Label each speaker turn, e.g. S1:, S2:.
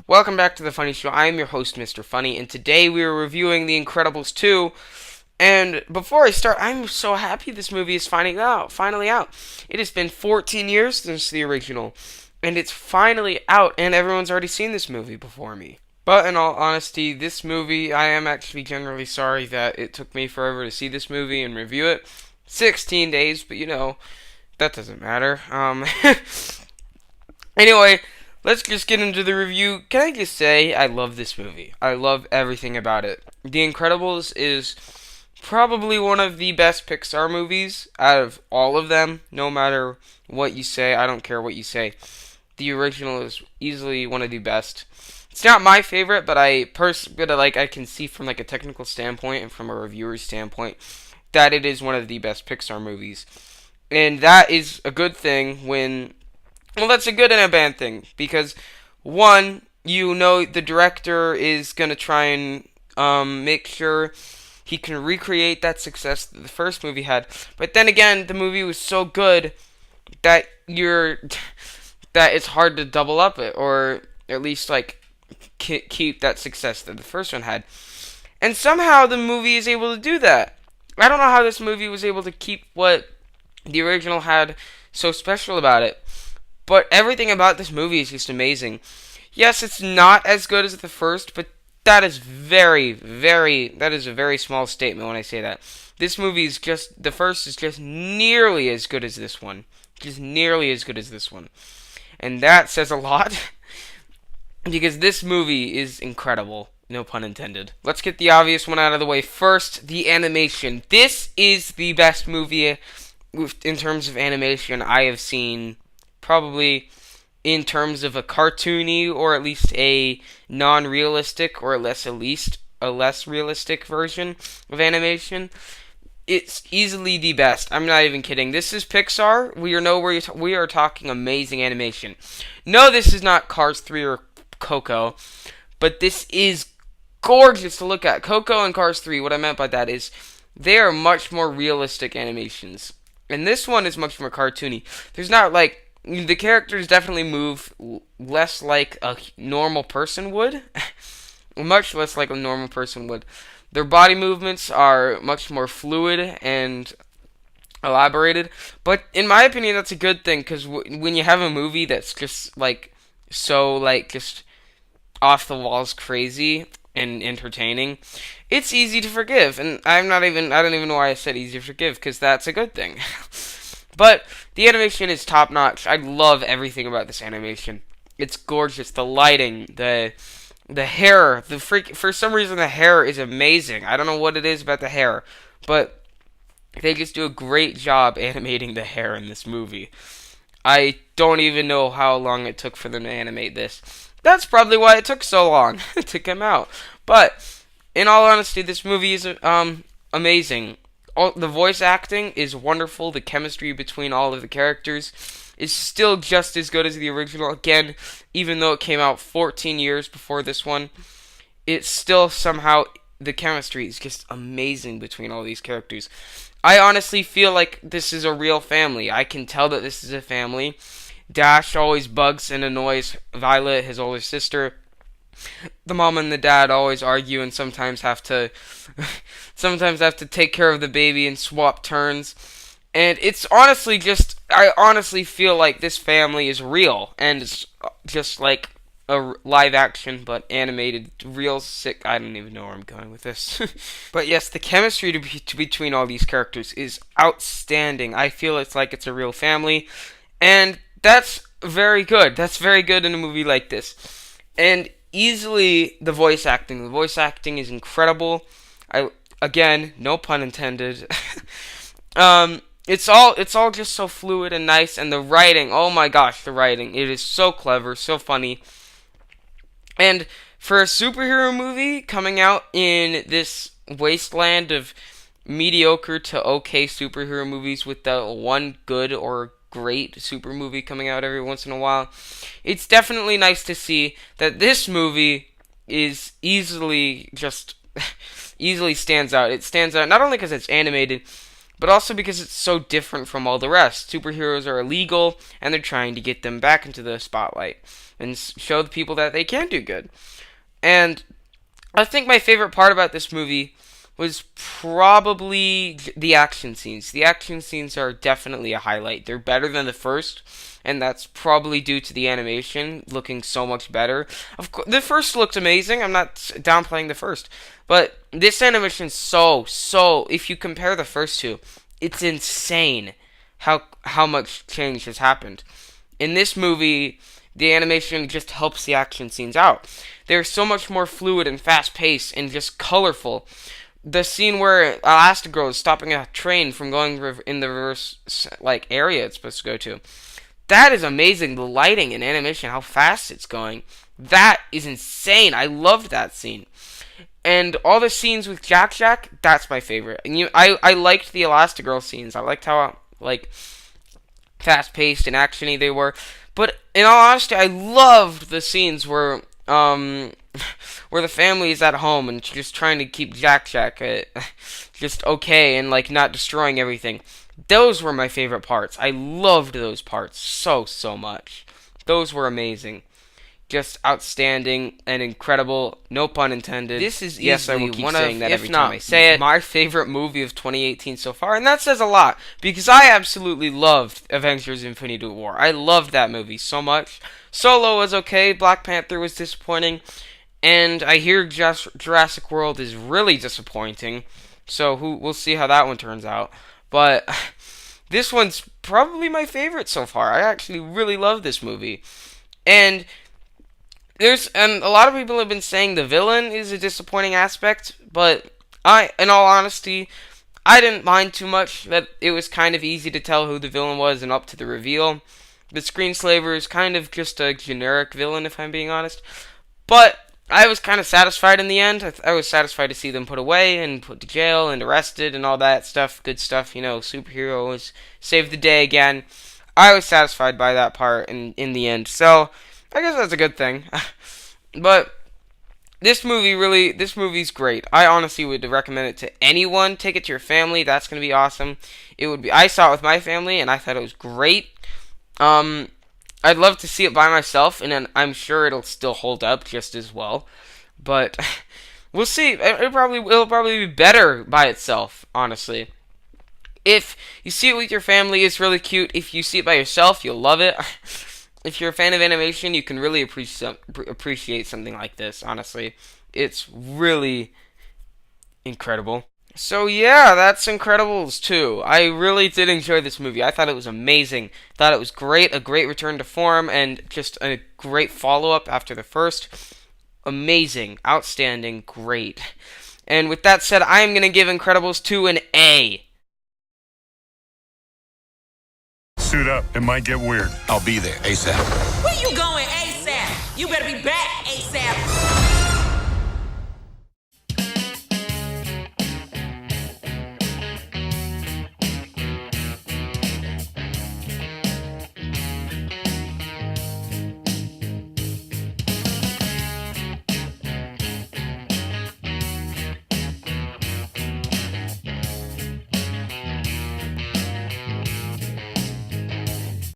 S1: Welcome back to The Funny Show. I am your host, Mr. Funny, and today we are reviewing The Incredibles 2. And before I start, I'm so happy this movie is finally out. It has been 14 years since the original, and it's finally out, and everyone's already seen this movie before me. But in all honesty, this movie, I am actually generally sorry that it took me forever to see this movie and review it. 16 days, but that doesn't matter. Anyway, let's just get into the review. Can I just say, I love this movie. I love everything about it. The Incredibles is probably one of the best Pixar movies out of all of them. No matter what you say, I don't care what you say. The original is easily one of the best. It's not my favorite, but I can see from like a technical standpoint and from a reviewer's standpoint that it is one of the best Pixar movies. And that is a good thing that's a good and a bad thing, because one, the director is going to try and make sure he can recreate that success that the first movie had. But then again, the movie was so good that that it's hard to double up it, or at least like keep that success that the first one had. And somehow the movie is able to do that. I don't know how this movie was able to keep what the original had so special about it. But everything about this movie is just amazing. Yes, it's not as good as the first, but that is that is a very small statement when I say that. The first is just nearly as good as this one. Just nearly as good as this one. And that says a lot, because this movie is incredible. No pun intended. Let's get the obvious one out of the way first, the animation. This is the best movie in terms of animation I have seen, probably in terms of a cartoony or at least a non-realistic or at least a less realistic version of animation. It's easily the best. I'm not even kidding. This is Pixar. We are talking amazing animation. No, this is not Cars 3 or Coco, but this is gorgeous to look at. Coco and Cars 3, what I meant by that is they are much more realistic animations. And this one is much more cartoony. There's not like the characters definitely move less like a normal person would. Much less like a normal person would. Their body movements are much more fluid and elaborated. But in my opinion, that's a good thing, because when you have a movie that's just just off the walls crazy and entertaining, it's easy to forgive. And I don't even know why I said easy to forgive, because that's a good thing. But the animation is top notch. I love everything about this animation. It's gorgeous. The lighting, the hair, for some reason the hair is amazing. I don't know what it is about the hair, but they just do a great job animating the hair in this movie. I don't even know how long it took for them to animate this. That's probably why it took so long to come out. But in all honesty, this movie is amazing. The voice acting is wonderful. The chemistry between all of the characters is still just as good as the original. Again, even though it came out 14 years before this one, it's still somehow, the chemistry is just amazing between all these characters. I honestly feel like this is a real family. I can tell that this is a family. Dash always bugs and annoys Violet, his older sister. The mom and the dad always argue and sometimes have to take care of the baby and swap turns. And it's honestly I honestly feel like this family is real, and it's just like a live action but animated, real sick. I don't even know where I'm going with this. But yes, the chemistry between all these characters is outstanding. I feel it's like it's a real family, and that's very good. That's very good in a movie like this. And easily the voice acting. The voice acting is incredible. Again, no pun intended. It's all just so fluid and nice, and the writing, oh my gosh, the writing, it is so clever, so funny. And for a superhero movie coming out in this wasteland of mediocre to okay superhero movies, with the one good or great super movie coming out every once in a while, it's definitely nice to see that this movie is easily stands out. It stands out not only because it's animated, but also because it's so different from all the rest. Superheroes are illegal, and they're trying to get them back into the spotlight and show the people that they can do good. And I think my favorite part about this movie was probably the action scenes. The action scenes are definitely a highlight. They're better than the first, and that's probably due to the animation looking so much better. Of course, the first looked amazing. I'm not downplaying the first, but this animation so. If you compare the first two, it's insane how much change has happened. In this movie, the animation just helps the action scenes out. They're so much more fluid and fast paced and just colorful. The scene where Elastigirl is stopping a train from going in the reverse area it's supposed to go to. That is amazing. The lighting and animation, how fast it's going. That is insane. I loved that scene. And all the scenes with Jack, that's my favorite. And I liked the Elastigirl scenes. I liked how fast paced and actiony they were. But in all honesty, I loved the scenes where where the family is at home and just trying to keep Jack just okay and not destroying everything. Those were my favorite parts. I loved those parts so much. Those were amazing. Just outstanding and incredible. No pun intended. This is easily I will keep saying that every time I say it, my favorite movie of 2018 so far, and that says a lot because I absolutely loved Avengers: Infinity War. I loved that movie so much. Solo was okay. Black Panther was disappointing, and I hear Jurassic World is really disappointing. So we'll see how that one turns out. But this one's probably my favorite so far. I actually really love this movie, and a lot of people have been saying the villain is a disappointing aspect, but in all honesty, I didn't mind too much that it was kind of easy to tell who the villain was and up to the reveal. The Screenslaver is kind of just a generic villain, if I'm being honest. But I was kind of satisfied in the end. I was satisfied to see them put away and put to jail and arrested and all that stuff. Good stuff, superheroes saved the day again. I was satisfied by that part in the end. So I guess that's a good thing. But this movie's great. I honestly would recommend it to anyone. Take it to your family. That's going to be awesome. I saw it with my family, and I thought it was great. I'd love to see it by myself, and then I'm sure it'll still hold up just as well. But we'll see. It'll probably be better by itself, honestly. If you see it with your family, it's really cute. If you see it by yourself, you'll love it. If you're a fan of animation, you can really appreciate something like this, honestly. It's really incredible. So yeah, that's Incredibles 2. I really did enjoy this movie. I thought it was amazing. Thought it was great, a great return to form, and just a great follow-up after the first. Amazing, outstanding, great. And with that said, I am going to give Incredibles 2 an A.
S2: Suit up, it might get weird.
S3: I'll be there ASAP.
S4: Where you going ASAP? You better be back ASAP.